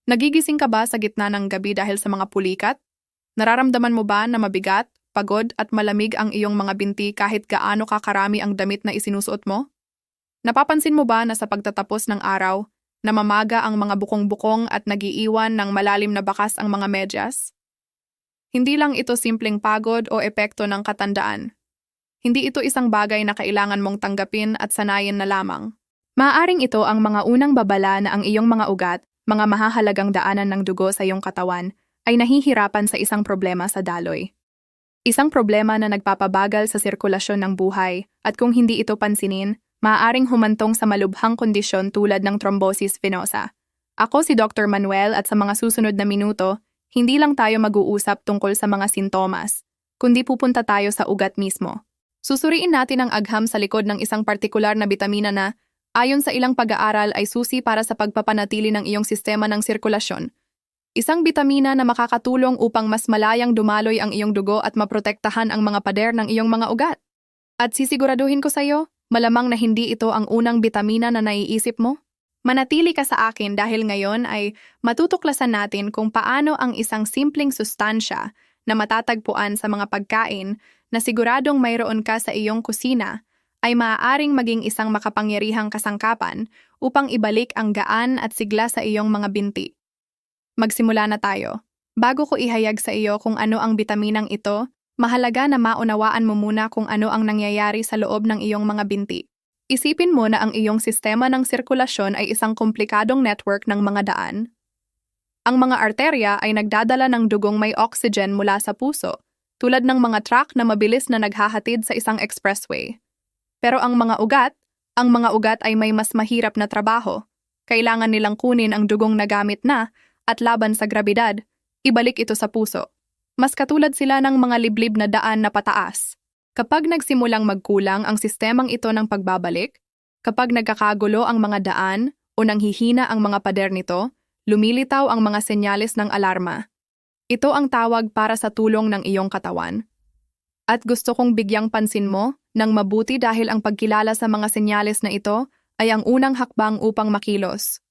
Nagigising ka ba sa gitna ng gabi dahil sa mga pulikat? Nararamdaman mo ba na mabigat, pagod at malamig ang iyong mga binti kahit gaano kakarami ang damit na isinusuot mo? Napapansin mo ba na sa pagtatapos ng araw, namamaga ang mga bukong-bukong at nagiiwan ng malalim na bakas ang mga medyas? Hindi lang ito simpleng pagod o epekto ng katandaan. Hindi ito isang bagay na kailangan mong tanggapin at sanayin na lamang. Maaaring ito ang mga unang babala na ang iyong mga ugat, mga mahahalagang daanan ng dugo sa iyong katawan, ay nahihirapan sa isang problema sa daloy. Isang problema na nagpapabagal sa sirkulasyon ng buhay at kung hindi ito pansinin, maaaring humantong sa malubhang kondisyon tulad ng thrombosis venosa. Ako si Dr. Manuel at sa mga susunod na minuto, hindi lang tayo mag-uusap tungkol sa mga sintomas, kundi pupunta tayo sa ugat mismo. Susuriin natin ang agham sa likod ng isang partikular na bitamina na, ayon sa ilang pag-aaral ay susi para sa pagpapanatili ng iyong sistema ng sirkulasyon. Isang bitamina na makakatulong upang mas malayang dumaloy ang iyong dugo at maprotektahan ang mga pader ng iyong mga ugat. At sisiguraduhin ko sa iyo, malamang na hindi ito ang unang bitamina na naiisip mo. Manatili ka sa akin dahil ngayon ay matutuklasan natin kung paano ang isang simpleng sustansya na matatagpuan sa mga pagkain na siguradong mayroon ka sa iyong kusina ay maaaring maging isang makapangyarihang kasangkapan upang ibalik ang gaan at sigla sa iyong mga binti. Magsimula na tayo. Bago ko ihayag sa iyo kung ano ang bitaminang ito, mahalaga na maunawaan mo muna kung ano ang nangyayari sa loob ng iyong mga binti. Isipin mo na ang iyong sistema ng sirkulasyon ay isang komplikadong network ng mga daan. Ang mga arterya ay nagdadala ng dugong may oxygen mula sa puso, tulad ng mga truck na mabilis na naghahatid sa isang expressway. Pero ang mga ugat ay may mas mahirap na trabaho. Kailangan nilang kunin ang dugong nagamit na at laban sa grabidad, ibalik ito sa puso. Mas katulad sila ng mga liblib na daan na pataas. Kapag nagsimulang magkulang ang sistemang ito ng pagbabalik, kapag nagkakagulo ang mga daan o nanghihina ang mga pader nito, lumilitaw ang mga senyales ng alarma. Ito ang tawag para sa tulong ng iyong katawan. At gusto kong bigyang pansin mo ng mabuti dahil ang pagkilala sa mga senyales na ito ay ang unang hakbang upang makilos.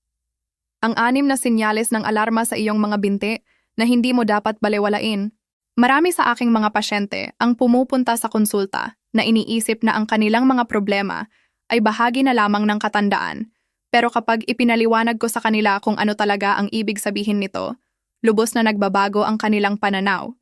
Ang 6 na senyales ng alarma sa iyong mga binti na hindi mo dapat balewalain. Marami sa aking mga pasyente ang pumupunta sa konsulta na iniisip na ang kanilang mga problema ay bahagi na lamang ng katandaan. Pero kapag ipinaliwanag ko sa kanila kung ano talaga ang ibig sabihin nito, lubos na nagbabago ang kanilang pananaw.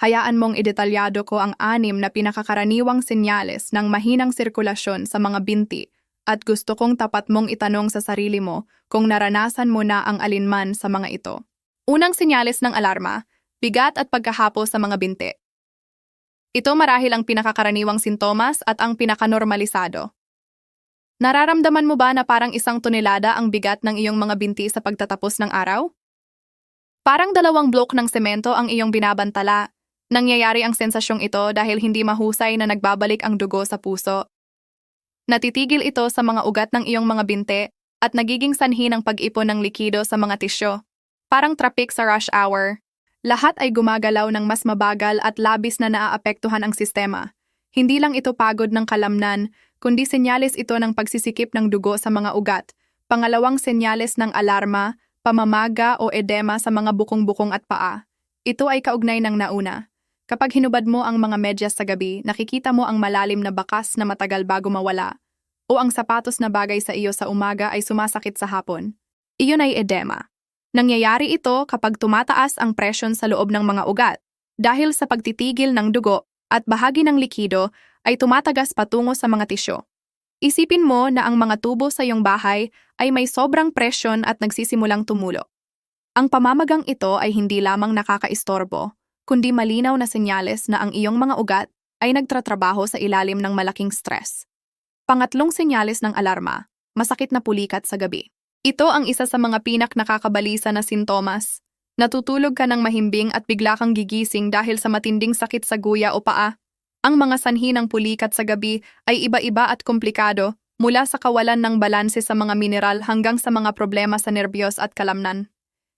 Hayaan mong idetalyado ko ang 6 na pinakakaraniwang senyales ng mahinang sirkulasyon sa mga binti at gusto kong tapat mong itanong sa sarili mo kung naranasan mo na ang alinman sa mga ito. Unang senyales ng alarma, bigat at pagkahapo sa mga binti. Ito marahil ang pinakakaraniwang sintomas at ang pinakanormalisado. Nararamdaman mo ba na parang 1 tonelada ang bigat ng iyong mga binti sa pagtatapos ng araw? Parang 2 blok ng semento ang iyong binabantala. Nangyayari ang sensasyong ito dahil hindi mahusay na nagbabalik ang dugo sa puso. Natitigil ito sa mga ugat ng iyong mga binti at nagiging sanhi ng pag-ipon ng likido sa mga tisyo. Parang traffic sa rush hour. Lahat ay gumagalaw ng mas mabagal at labis na naaapektuhan ang sistema. Hindi lang ito pagod ng kalamnan, kundi senyales ito ng pagsisikip ng dugo sa mga ugat. Pangalawang senyales ng alarma, pamamaga o edema sa mga bukong-bukong at paa. Ito ay kaugnay ng nauna. Kapag hinubad mo ang mga medyas sa gabi, nakikita mo ang malalim na bakas na matagal bago mawala. O ang sapatos na bagay sa iyo sa umaga ay sumasakit sa hapon. Iyon ay edema. Nangyayari ito kapag tumataas ang presyon sa loob ng mga ugat. Dahil sa pagtitigil ng dugo at bahagi ng likido ay tumatagas patungo sa mga tisyo. Isipin mo na ang mga tubo sa iyong bahay ay may sobrang presyon at nagsisimulang tumulo. Ang pamamagang ito ay hindi lamang nakakaistorbo, kundi malinaw na senyales na ang iyong mga ugat ay nagtatrabaho sa ilalim ng malaking stress. Pangatlong senyales ng alarma, masakit na pulikat sa gabi. Ito ang isa sa mga nakakabalisa na sintomas. Natutulog ka ng mahimbing at bigla kang gigising dahil sa matinding sakit sa guya o paa. Ang mga sanhi ng pulikat sa gabi ay iba-iba at komplikado, mula sa kawalan ng balanse sa mga mineral hanggang sa mga problema sa nerbiyos at kalamnan.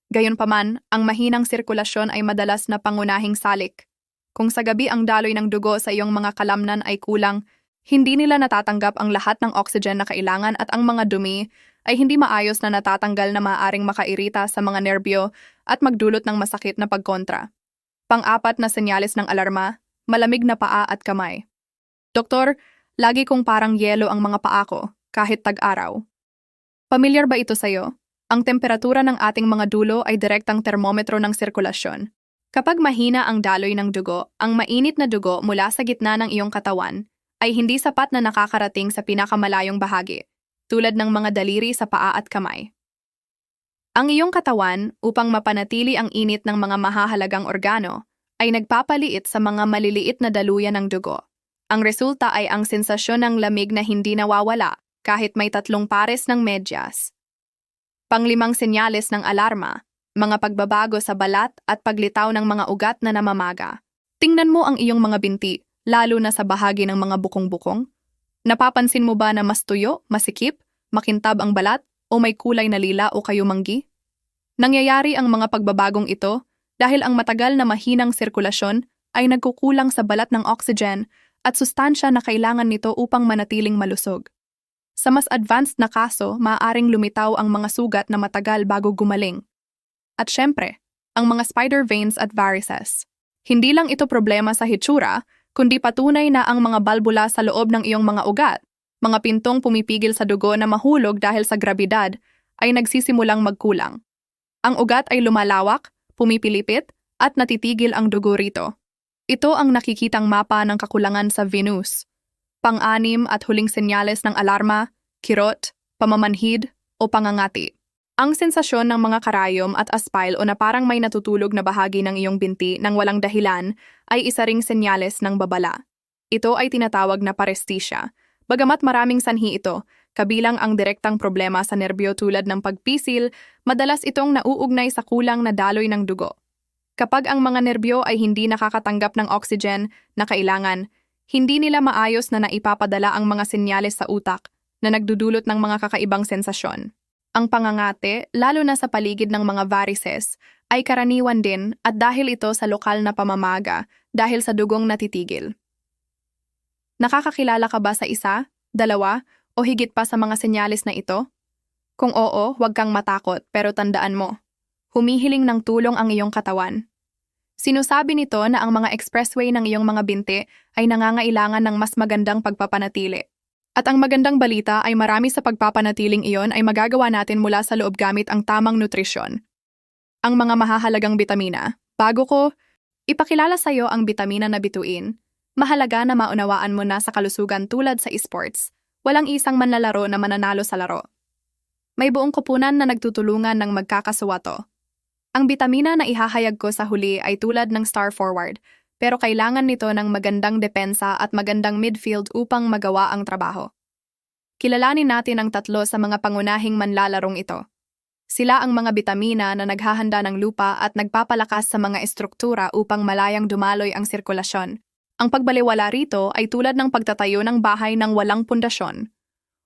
Gayunpaman, ang mahinang sirkulasyon ay madalas na pangunahing salik. Kung sa gabi ang daloy ng dugo sa iyong mga kalamnan ay kulang, hindi nila natatanggap ang lahat ng oxygen na kailangan at ang mga dumi ay hindi maayos na natatanggal na maaaring makairita sa mga nerbyo at magdulot ng masakit na pagkontra. Pang-apat na senyales ng alarma, malamig na paa at kamay. Doktor, lagi kong parang yelo ang mga paa ko, kahit tag-araw. Pamilyar ba ito sa'yo? Ang temperatura ng ating mga dulo ay direktang termometro ng sirkulasyon. Kapag mahina ang daloy ng dugo, ang mainit na dugo mula sa gitna ng iyong katawan ay hindi sapat na nakakarating sa pinakamalayong bahagi, tulad ng mga daliri sa paa at kamay. Ang iyong katawan, upang mapanatili ang init ng mga mahahalagang organo, ay nagpapaliit sa mga maliliit na daluyan ng dugo. Ang resulta ay ang sensasyon ng lamig na hindi nawawala kahit may 3 pares ng medyas. Panglimang senyales ng alarma, mga pagbabago sa balat at paglitaw ng mga ugat na namamaga. Tingnan mo ang iyong mga binti, lalo na sa bahagi ng mga bukong-bukong. Napapansin mo ba na mas tuyo, masikip, makintab ang balat, o may kulay na lila o kayumanggi? Nangyayari ang mga pagbabagong ito dahil ang matagal na mahinang sirkulasyon ay nagkukulang sa balat ng oxygen at sustansya na kailangan nito upang manatiling malusog. Sa mas advanced na kaso, maaaring lumitaw ang mga sugat na matagal bago gumaling. At syempre, ang mga spider veins at varices. Hindi lang ito problema sa hitsura, kundi patunay na ang mga balbula sa loob ng iyong mga ugat, mga pintong pumipigil sa dugo na mahulog dahil sa grabidad, ay nagsisimulang magkulang. Ang ugat ay lumalawak, pumipilipit, at natitigil ang dugo rito. Ito ang nakikitang mapa ng kakulangan sa venous. Pang-anim at huling senyales ng alarma, kirot, pamamanhid, o pangangati. Ang sensasyon ng mga karayom at aspile o na parang may natutulog na bahagi ng iyong binti nang walang dahilan ay isa ring senyales ng babala. Ito ay tinatawag na paresthesia. Bagamat maraming sanhi ito, kabilang ang direktang problema sa nerbyo tulad ng pagpisil, madalas itong nauugnay sa kulang na daloy ng dugo. Kapag ang mga nerbyo ay hindi nakakatanggap ng oxygen na kailangan, hindi nila maayos na naipapadala ang mga senyales sa utak na nagdudulot ng mga kakaibang sensasyon. Ang pangangate, lalo na sa paligid ng mga varices, ay karaniwan din at dahil ito sa lokal na pamamaga dahil sa dugong natitigil. Nakakakilala ka ba sa 1, 2, o higit pa sa mga senyales na ito? Kung oo, huwag kang matakot pero tandaan mo, humihiling ng tulong ang iyong katawan. Sinusabi nito na ang mga expressway ng iyong mga binti ay nangangailangan ng mas magandang pagpapanatili. At ang magandang balita ay marami sa pagpapanatiling iyon ay magagawa natin mula sa loob gamit ang tamang nutrisyon. Ang mga mahahalagang bitamina. Bago ko ipakilala sa iyo ang bitamina na bituin, mahalaga na maunawaan mo na sa kalusugan tulad sa esports, walang isang manlalaro na mananalo sa laro. May buong koponan na nagtutulungan ng magkakasuwato. Ang bitamina na ihahayag ko sa huli ay tulad ng star forward, pero kailangan nito ng magandang depensa at magandang midfield upang magawa ang trabaho. Kilalanin natin ang 3 sa mga pangunahing manlalarong ito. Sila ang mga bitamina na naghahanda ng lupa at nagpapalakas sa mga estruktura upang malayang dumaloy ang sirkulasyon. Ang pagbaliwala rito ay tulad ng pagtatayo ng bahay ng walang pundasyon.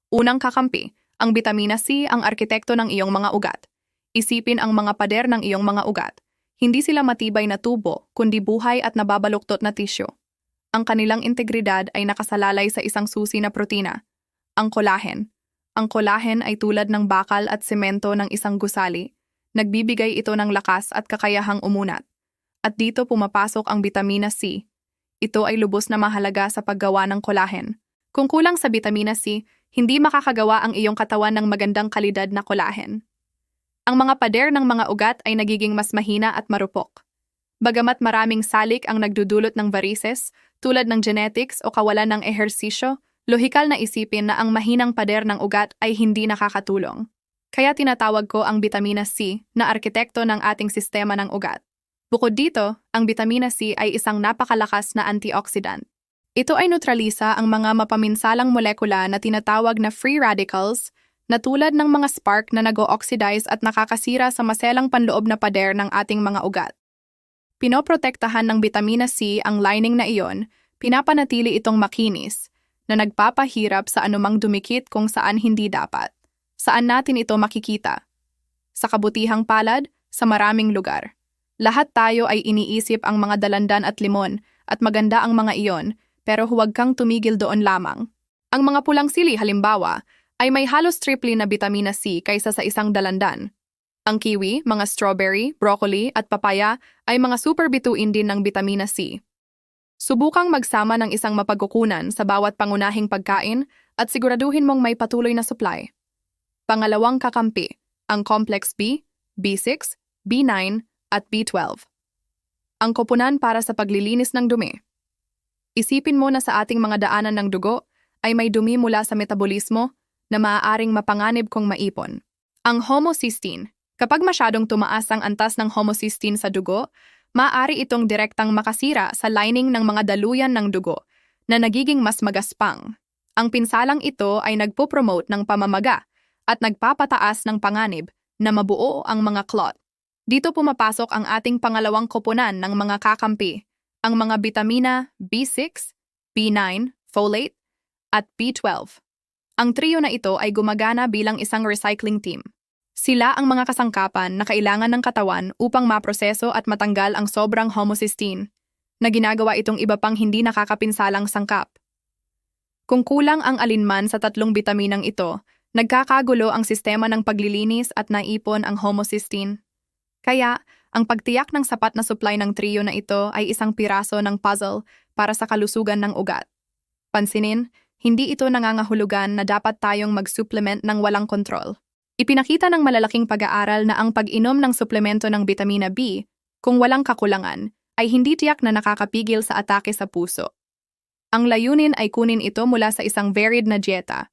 Unang kakampi, ang bitamina C ang arkitekto ng iyong mga ugat. Isipin ang mga pader ng iyong mga ugat. Hindi sila matibay na tubo, kundi buhay at nababaluktot na tisyo. Ang kanilang integridad ay nakasalalay sa isang susi na protina, ang collagen. Ang collagen ay tulad ng bakal at semento ng isang gusali. Nagbibigay ito ng lakas at kakayahang umunat. At dito pumapasok ang bitamina C. Ito ay lubos na mahalaga sa paggawa ng collagen. Kung kulang sa bitamina C, hindi makakagawa ang iyong katawan ng magandang kalidad na collagen. Ang mga pader ng mga ugat ay nagiging mas mahina at marupok. Bagamat maraming salik ang nagdudulot ng varices, tulad ng genetics o kawalan ng ehersisyo, lohikal na isipin na ang mahinang pader ng ugat ay hindi nakakatulong. Kaya tinatawag ko ang bitamina C na arkitekto ng ating sistema ng ugat. Bukod dito, ang bitamina C ay isang napakalakas na antioxidant. Ito ay neutralisa ang mga mapaminsalang molekula na tinatawag na free radicals, na tulad ng mga spark na nag-o-oxidize at nakakasira sa maselang panloob na pader ng ating mga ugat. Pinoprotektahan ng bitamina C ang lining na iyon, pinapanatili itong makinis, na nagpapahirap sa anumang dumikit kung saan hindi dapat. Saan natin ito makikita? Sa kabutihang palad, sa maraming lugar. Lahat tayo ay iniisip ang mga dalandan at limon, at maganda ang mga iyon, pero huwag kang tumigil doon lamang. Ang mga pulang sili halimbawa, ay may halos triple na bitamina C kaysa sa isang dalandan. Ang kiwi, mga strawberry, broccoli at papaya ay mga super bituin din ng bitamina C. Subukang magsama ng isang mapagkukunan sa bawat pangunahing pagkain at siguraduhin mong may patuloy na supply. Pangalawang kakampi, ang Complex B, B6, B9 at B12. Ang koponan para sa paglilinis ng dumi. Isipin mo na sa ating mga daanan ng dugo ay may dumi mula sa metabolismo na maaaring mapanganib kung maipon. Ang homocysteine. Kapag masyadong tumaas ang antas ng homocysteine sa dugo, maaari itong direktang makasira sa lining ng mga daluyan ng dugo na nagiging mas magaspang. Ang pinsalang ito ay nagpo-promote ng pamamaga at nagpapataas ng panganib na mabuo ang mga clot. Dito pumapasok ang ating pangalawang koponan ng mga kakampi, ang mga bitamina B6, B9, folate, at B12. Ang trio na ito ay gumagana bilang isang recycling team. Sila ang mga kasangkapan na kailangan ng katawan upang maproseso at matanggal ang sobrang homocysteine, na ginagawa itong iba pang hindi nakakapinsalang sangkap. Kung kulang ang alinman sa tatlong bitaminang ito, nagkakagulo ang sistema ng paglilinis at naipon ang homocysteine. Kaya, ang pagtiyak ng sapat na supply ng trio na ito ay isang piraso ng puzzle para sa kalusugan ng ugat. Pansinin, hindi ito nangangahulugan na dapat tayong mag-supplement ng walang kontrol. Ipinakita ng malalaking pag-aaral na ang pag-inom ng suplemento ng bitamina B, kung walang kakulangan, ay hindi tiyak na nakakapigil sa atake sa puso. Ang layunin ay kunin ito mula sa isang varied na dieta.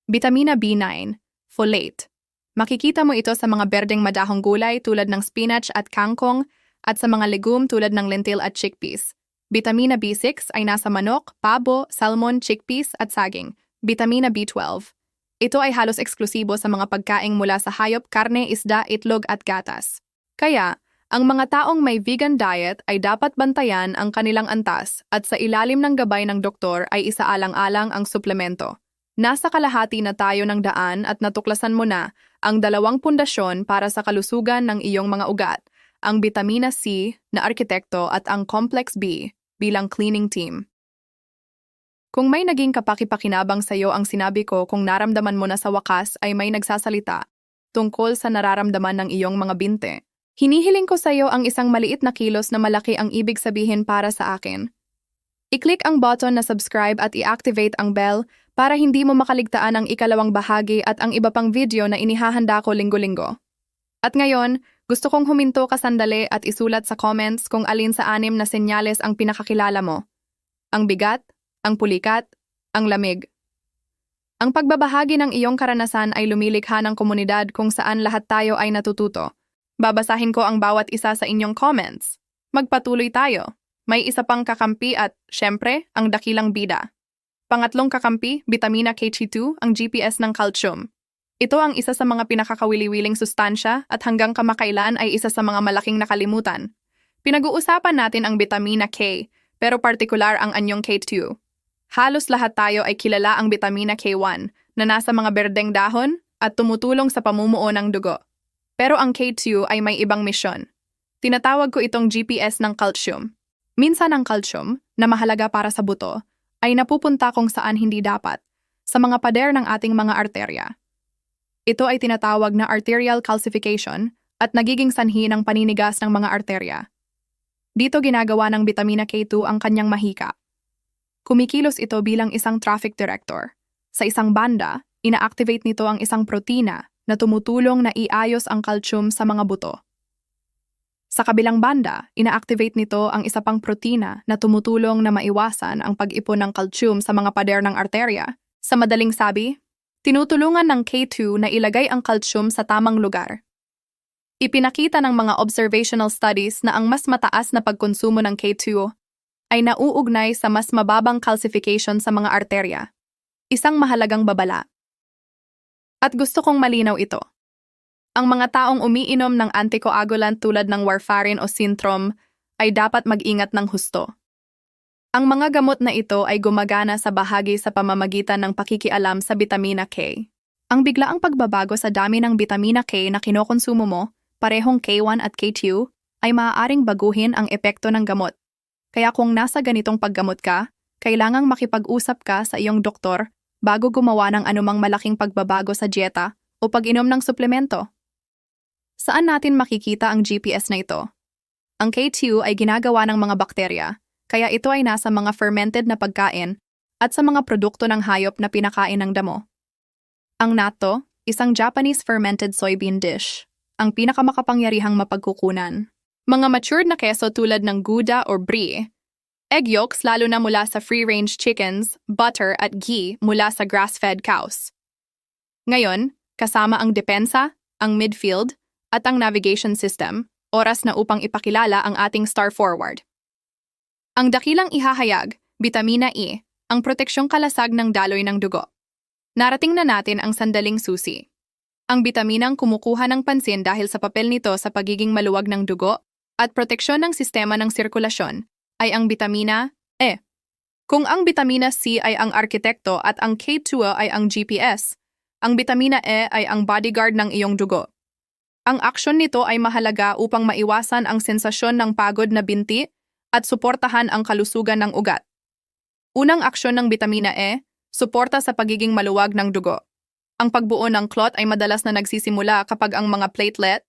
Bitamina B9, folate. Makikita mo ito sa mga berdeng madahong gulay tulad ng spinach at kangkong at sa mga legume tulad ng lentil at chickpeas. Bitamina B6 ay nasa manok, pabo, salmon, chickpeas at saging. Bitamina B12. Ito ay halos eksklusibo sa mga pagkaing mula sa hayop, karne, isda, itlog at gatas. Kaya, ang mga taong may vegan diet ay dapat bantayan ang kanilang antas at sa ilalim ng gabay ng doktor ay isaalang-alang ang suplemento. Nasa kalahati na tayo ng daan at natuklasan mo na ang dalawang pundasyon para sa kalusugan ng iyong mga ugat, ang bitamina C na arkitekto at ang Complex B bilang cleaning team. Kung may naging kapakipakinabang sa iyo ang sinabi ko, kung naramdaman mo na sa wakas ay may nagsasalita tungkol sa nararamdaman ng iyong mga binte, hinihiling ko sa iyo ang isang maliit na kilos na malaki ang ibig sabihin para sa akin. I-click ang button na subscribe at i-activate ang bell para hindi mo makaligtaan ang ikalawang bahagi at ang iba pang video na inihahanda ko linggo-linggo. At ngayon, gusto kong huminto ka sandali at isulat sa comments kung alin sa 6 na senyales ang pinakakilala mo. Ang bigat, ang pulikat, ang lamig. Ang pagbabahagi ng iyong karanasan ay lumilikha ng komunidad kung saan lahat tayo ay natututo. Babasahin ko ang bawat isa sa inyong comments. Magpatuloy tayo. May isa pang kakampi at, syempre, ang dakilang bida. Pangatlong kakampi, bitamina K2, ang GPS ng calcium. Ito ang isa sa mga pinakakawili-wiling sustansya at hanggang kamakailan ay isa sa mga malaking nakalimutan. Pinag-uusapan natin ang bitamina K, pero partikular ang anyong K2. Halos lahat tayo ay kilala ang bitamina K1 na nasa mga berdeng dahon at tumutulong sa pamumuo ng dugo. Pero ang K2 ay may ibang misyon. Tinatawag ko itong GPS ng calcium. Minsan ang calcium, na mahalaga para sa buto, ay napupunta kung saan hindi dapat, sa mga pader ng ating mga arterya. Ito ay tinatawag na arterial calcification at nagiging sanhi ng paninigas ng mga arterya. Dito ginagawa ng bitamina K2 ang kanyang mahika. Kumikilos ito bilang isang traffic director. Sa isang banda, ina-activate nito ang isang protina na tumutulong na iayos ang calcium sa mga buto. Sa kabilang banda, ina-activate nito ang isa pang protina na tumutulong na maiwasan ang pag-ipon ng calcium sa mga pader ng arterya. Sa madaling sabi, tinutulungan ng K2 na ilagay ang calcium sa tamang lugar. Ipinakita ng mga observational studies na ang mas mataas na pagkonsumo ng K2 ay nauugnay sa mas mababang calcification sa mga arterya. Isang mahalagang babala. At gusto kong malinaw ito. Ang mga taong umiinom ng anticoagulant tulad ng warfarin o Sintrom ay dapat mag-ingat ng husto. Ang mga gamot na ito ay gumagana sa bahagi sa pamamagitan ng pakikialam sa bitamina K. Ang biglaang pagbabago sa dami ng bitamina K na kinokonsumo mo, parehong K1 at K2, ay maaaring baguhin ang epekto ng gamot. Kaya kung nasa ganitong paggamot ka, kailangang makipag-usap ka sa iyong doktor bago gumawa ng anumang malaking pagbabago sa dieta o pag-inom ng suplemento. Saan natin makikita ang GPS na ito? Ang K2 ay ginagawa ng mga bakterya, kaya ito ay nasa mga fermented na pagkain at sa mga produkto ng hayop na pinakain ng damo. Ang natto, isang Japanese fermented soybean dish, ang pinakamakapangyarihang mapagkukunan. Mga matured na keso tulad ng Gouda or Brie, egg yolks lalo na mula sa free-range chickens, butter at ghee mula sa grass-fed cows. Ngayon, kasama ang depensa, ang midfield, at ang navigation system, oras na upang ipakilala ang ating star forward. Ang dakilang ihahayag, bitamina E, ang proteksyong kalasag ng daloy ng dugo. Narating na natin ang sandaling susi. Ang bitaminang kumukuha ng pansin dahil sa papel nito sa pagiging maluwag ng dugo at proteksyon ng sistema ng sirkulasyon ay ang bitamina E. Kung ang bitamina C ay ang arkitekto at ang K2 ay ang GPS, ang bitamina E ay ang bodyguard ng iyong dugo. Ang aksyon nito ay mahalaga upang maiwasan ang sensasyon ng pagod na binti at suportahan ang kalusugan ng ugat. Unang aksyon ng bitamina E, suporta sa pagiging maluwag ng dugo. Ang pagbuo ng clot ay madalas na nagsisimula kapag ang mga platelet,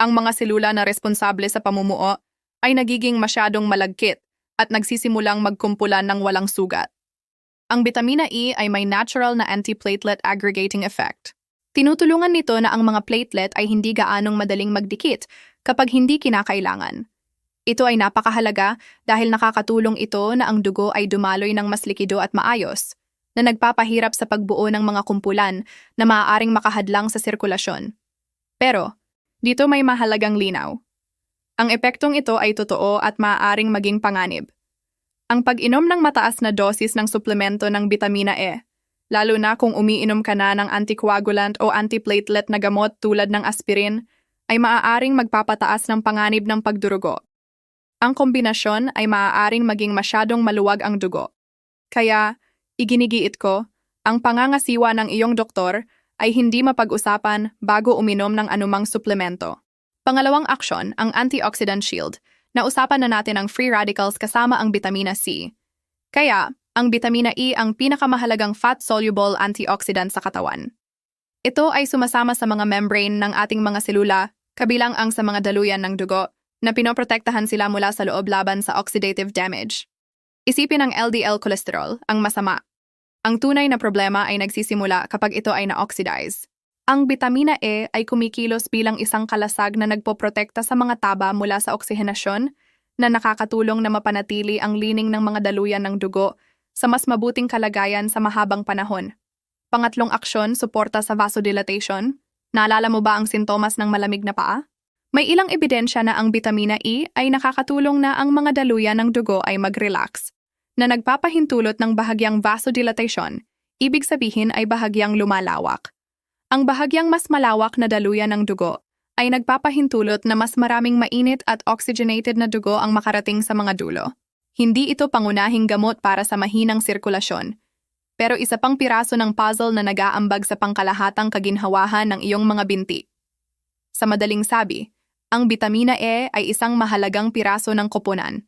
ang mga selula na responsable sa pamumuo, ay nagiging masyadong malagkit at nagsisimulang magkumpulan ng walang sugat. Ang bitamina E ay may natural na anti-platelet aggregating effect. Tinutulungan nito na ang mga platelet ay hindi gaanong madaling magdikit kapag hindi kinakailangan. Ito ay napakahalaga dahil nakakatulong ito na ang dugo ay dumaloy ng mas likido at maayos, na nagpapahirap sa pagbuo ng mga kumpulan na maaaring makahadlang sa sirkulasyon. Pero, dito may mahalagang linaw. Ang epektong ito ay totoo at maaaring maging panganib. Ang pag-inom ng mataas na dosis ng suplemento ng bitamina E, lalo na kung umiinom ka na ng anticoagulant o antiplatelet na gamot tulad ng aspirin, ay maaaring magpapataas ng panganib ng pagdurugo. Ang kombinasyon ay maaaring maging masyadong maluwag ang dugo. Kaya, iginigiit ko, ang pangangasiwa ng iyong doktor ay hindi mapag-usapan bago uminom ng anumang suplemento. Pangalawang aksyon, ang antioxidant shield. Nausapan na natin ang free radicals kasama ang bitamina C. Kaya, ang bitamina E ang pinakamahalagang fat-soluble antioxidant sa katawan. Ito ay sumasama sa mga membrane ng ating mga selula, kabilang ang sa mga daluyan ng dugo, na pinoprotektahan sila mula sa loob laban sa oxidative damage. Isipin ang LDL cholesterol, ang masama. Ang tunay na problema ay nagsisimula kapag ito ay na-oxidize. Ang bitamina E ay kumikilos bilang isang kalasag na nagpoprotekta sa mga taba mula sa oksihenasyon, na nakakatulong na mapanatili ang lining ng mga daluyan ng dugo sa mas mabuting kalagayan sa mahabang panahon. Pangatlong aksyon, suporta sa vasodilatation. Naalala mo ba ang sintomas ng malamig na paa? May ilang ebidensya na ang bitamina E ay nakakatulong na ang mga daluyan ng dugo ay mag-relax, na nagpapahintulot ng bahagyang vasodilatation, ibig sabihin ay bahagyang lumalawak. Ang bahagyang mas malawak na daluyan ng dugo ay nagpapahintulot na mas maraming mainit at oxygenated na dugo ang makarating sa mga dulo. Hindi ito pangunahing gamot para sa mahinang sirkulasyon, pero isa pang piraso ng puzzle na nag-aambag sa pangkalahatang kaginhawahan ng iyong mga binti. Sa madaling sabi, ang bitamina E ay isang mahalagang piraso ng koponan.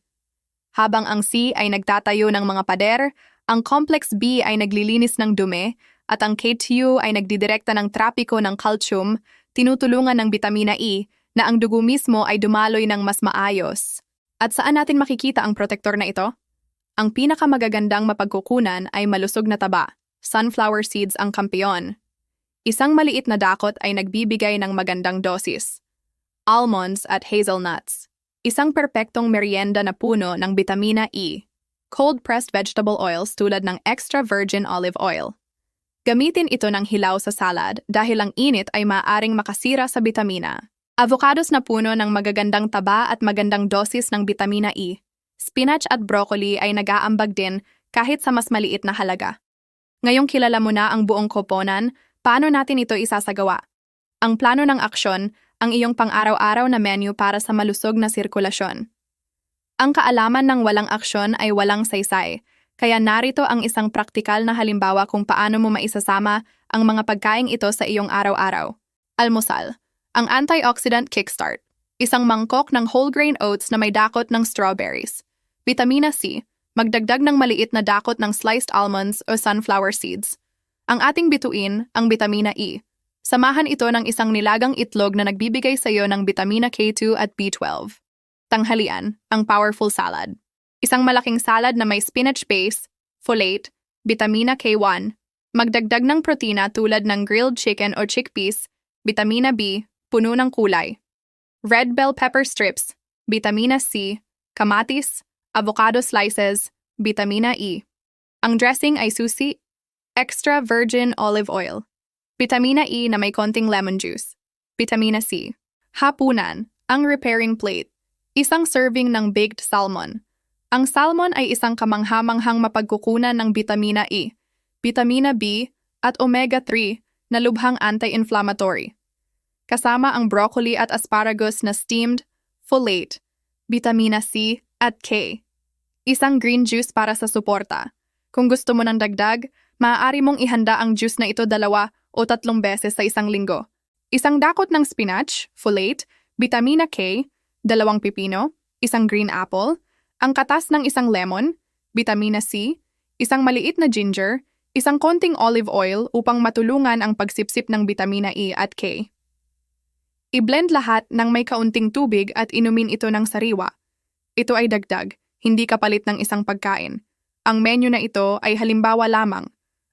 Habang ang C ay nagtatayo ng mga pader, ang complex B ay naglilinis ng dumi, at ang K2 ay nagdidirekta ng trapiko ng calcium, tinutulungan ng bitamina E na ang dugo mismo ay dumaloy ng mas maayos. At saan natin makikita ang protektor na ito? Ang pinakamagagandang mapagkukunan ay malusog na taba. Sunflower seeds ang kampeon. Isang maliit na dakot ay nagbibigay ng magandang dosis. Almonds at hazelnuts. Isang perpektong merienda na puno ng bitamina E. Cold-pressed vegetable oils tulad ng extra virgin olive oil. Gamitin ito ng hilaw sa salad dahil ang init ay maaaring makasira sa bitamina. Avocados na puno ng magagandang taba at magandang dosis ng bitamina E. Spinach at broccoli ay nag-aambag din kahit sa mas maliit na halaga. Ngayong kilala mo na ang buong koponan, paano natin ito isasagawa? Ang plano ng aksyon, ang iyong pang-araw-araw na menu para sa malusog na sirkulasyon. Ang kaalaman ng walang aksyon ay walang saysay, kaya narito ang isang praktikal na halimbawa kung paano mo maisasama ang mga pagkaing ito sa iyong araw-araw. Almusal. Ang antioxidant kickstart. Isang mangkok ng whole grain oats na may dakot ng strawberries. Vitamina C. Magdagdag ng maliit na dakot ng sliced almonds o sunflower seeds. Ang ating bituin, ang bitamina E. Samahan ito ng isang nilagang itlog na nagbibigay sa iyo ng bitamina K2 at B12. Tanghalian, ang powerful salad. Isang malaking salad na may spinach base, folate, bitamina K1, magdagdag ng protina tulad ng grilled chicken o chickpeas, bitamina B, puno ng kulay. Red bell pepper strips, bitamina C, kamatis, avocado slices, bitamina E. Ang dressing ay susi, extra virgin olive oil. Bitamina E na may konting lemon juice. Bitamina C. Hapunan, ang repairing plate. Isang serving ng baked salmon. Ang salmon ay isang kamanghamanghang mapagkukunan ng bitamina E, bitamina B, at omega-3 na lubhang anti-inflammatory. Kasama ang broccoli at asparagus na steamed, folate, bitamina C at K. Isang green juice para sa suporta. Kung gusto mo ng dagdag, maaari mong ihanda ang juice na ito 2 o 3 beses sa isang linggo. Isang dakot ng spinach, folate, bitamina K, 2 pipino, isang green apple, ang katas ng isang lemon, bitamina C, isang maliit na ginger, isang konting olive oil upang matulungan ang pagsipsip ng bitamina E at K. I-blend lahat ng may kaunting tubig at inumin ito ng sariwa. Ito ay dagdag, hindi kapalit ng isang pagkain. Ang menu na ito ay halimbawa lamang.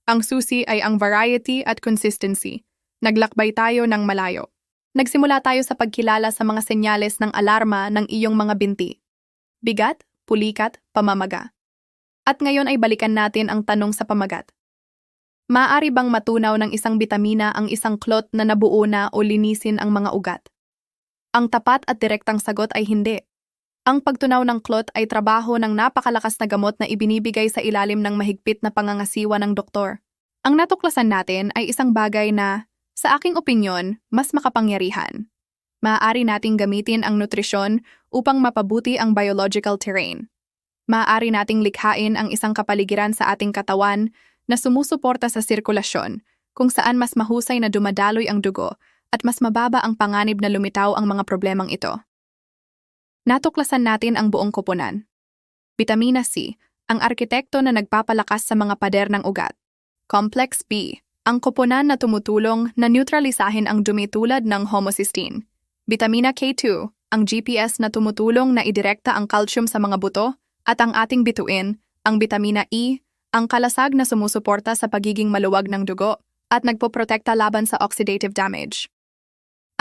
Ang susi ay ang variety at consistency. Naglakbay tayo ng malayo. Nagsimula tayo sa pagkilala sa mga senyales ng alarma ng iyong mga binti. Bigat, pulikat, pamamaga. At ngayon ay balikan natin ang tanong sa pamagat. Maaari bang matunaw ng isang bitamina ang isang clot na nabuo na o linisin ang mga ugat? Ang tapat at direktang sagot ay hindi. Ang pagtunaw ng clot ay trabaho ng napakalakas na gamot na ibinibigay sa ilalim ng mahigpit na pangangasiwa ng doktor. Ang natuklasan natin ay isang bagay na, sa aking opinyon, mas makapangyarihan. Maaari nating gamitin ang nutrisyon upang mapabuti ang biological terrain. Maaari nating likhain ang isang kapaligiran sa ating katawan na sumusuporta sa sirkulasyon, kung saan mas mahusay na dumadaloy ang dugo at mas mababa ang panganib na lumitaw ang mga problemang ito. Natuklasan natin ang buong koponan. Bitamina C, ang arkitekto na nagpapalakas sa mga pader ng ugat. Complex B, ang koponan na tumutulong na neutralisahin ang dumi tulad ng homocysteine. Bitamina K2, ang GPS na tumutulong na idirekta ang calcium sa mga buto, at ang ating bituin, ang bitamina E, ang kalasag na sumusuporta sa pagiging maluwag ng dugo at nagpoprotekta laban sa oxidative damage.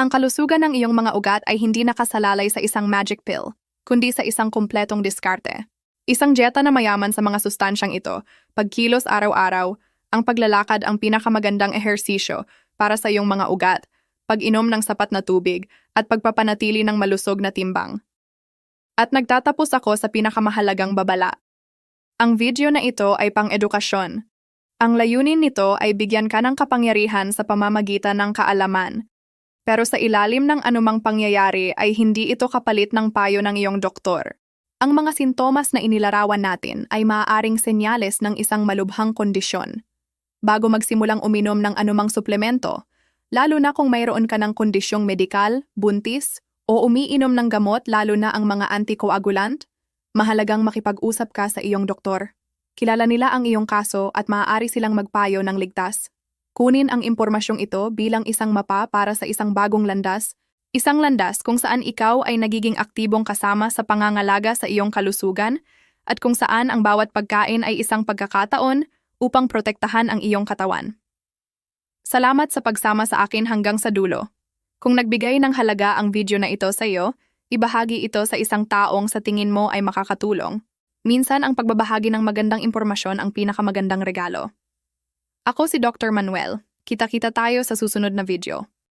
Ang kalusugan ng iyong mga ugat ay hindi nakasalalay sa isang magic pill, kundi sa isang kumpletong diskarte. Isang dieta na mayaman sa mga sustansyang ito, pagkilos araw-araw, ang paglalakad ang pinakamagandang ehersisyo para sa iyong mga ugat, pag-inom ng sapat na tubig, at pagpapanatili ng malusog na timbang. At nagtatapos ako sa pinakamahalagang babala. Ang video na ito ay pang-edukasyon. Ang layunin nito ay bigyan ka ng kapangyarihan sa pamamagitan ng kaalaman. Pero sa ilalim ng anumang pangyayari ay hindi ito kapalit ng payo ng iyong doktor. Ang mga sintomas na inilarawan natin ay maaaring senyales ng isang malubhang kondisyon. Bago magsimulang uminom ng anumang suplemento, lalo na kung mayroon ka ng kondisyong medikal, buntis, o umiinom ng gamot lalo na ang mga anticoagulant, mahalagang makipag-usap ka sa iyong doktor. Kilala nila ang iyong kaso at maaari silang magpayo ng ligtas. Kunin ang impormasyong ito bilang isang mapa para sa isang bagong landas, isang landas kung saan ikaw ay nagiging aktibong kasama sa pangangalaga sa iyong kalusugan at kung saan ang bawat pagkain ay isang pagkakataon upang protektahan ang iyong katawan. Salamat sa pagsama sa akin hanggang sa dulo. Kung nagbigay ng halaga ang video na ito sa iyo, ibahagi ito sa isang taong sa tingin mo ay makakatulong. Minsan ang pagbabahagi ng magandang impormasyon ang pinakamagandang regalo. Ako si Dr. Manuel. Kita-kita tayo sa susunod na video.